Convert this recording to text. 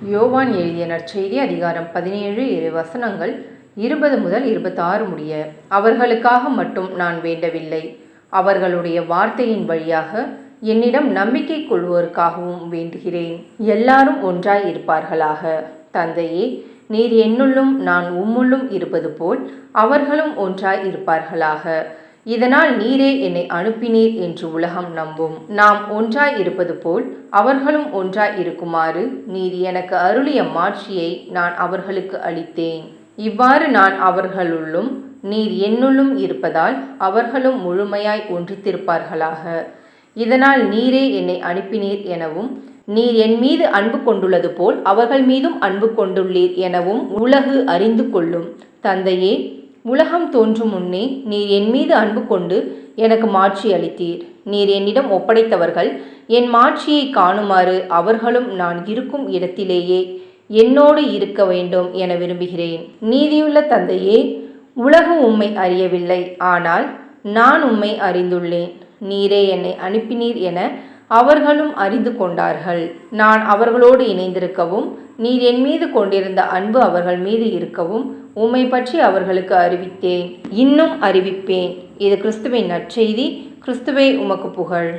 யோவான் எழுதிய நற்செய்தி அதிகாரம் 17 வசனங்கள் 20 முதல் 26 முடிய. அவர்களுக்காக மட்டும் நான் வேண்டவில்லை, அவர்களுடைய வார்த்தையின் வழியாக என்னிடம் நம்பிக்கை கொள்வோருக்காகவும் வேண்டுகிறேன். எல்லாரும் ஒன்றாய் இருப்பார்களாக. தந்தையே, நீர் என்னுள்ளும் நான் உம்முள்ளும் இருப்பது போல் அவர்களும் ஒன்றாய் இருப்பார்களாக. இதனால் நீரே என்னை அனுப்பினீர் என்று உலகம் நம்பும். நாம் ஒன்றாய் இருப்பது போல் அவர்களும் ஒன்றாய் இருக்குமாறு நீர் எனக்கு அருளிய மாட்சியை நான் அவர்களுக்கு அளித்தேன். இவ்வாறு நான் அவர்களுள்ளும் நீர் என்னுள்ளும் இருப்பதால் அவர்களும் முழுமையாய் ஒன்றித்திருப்பார்களாக. இதனால் நீரே என்னை அனுப்பினீர் எனவும் நீர் என் மீது அன்பு கொண்டுள்ளது போல் அவர்கள் மீதும் அன்பு கொண்டுள்ளீர் எனவும் உலகு அறிந்து கொள்ளும். தந்தையே, உலகம் தோன்றும் முன்னே நீர் என் மீது அன்பு கொண்டு எனக்கு மாட்சி அளித்தீர். நீர் என்னிடம் ஒப்படைத்தவர்கள் என் மாட்சியை காணுமாறு அவர்களும் நான் இருக்கும் இடத்திலேயே என்னோடு இருக்க வேண்டும் என விரும்புகிறேன். நீதியுள்ள தந்தையே, உலகு உம்மை அறியவில்லை, ஆனால் நான் உம்மை அறிந்துள்ளேன். நீரே என்னை அனுப்பினீர் என அவர்களும் அறிந்து கொண்டார்கள். நான் அவர்களோடு இணைந்திருக்கவும் நீர் என் மீது கொண்டிருந்த அன்பு அவர்கள் மீது இருக்கவும் உம்மை பற்றி அவர்களுக்கு அறிவித்தேன், இன்னும் அறிவிப்பேன். இது கிறிஸ்துவின் நற்செய்தி. கிறிஸ்துவே, உமக்கு புகழ்.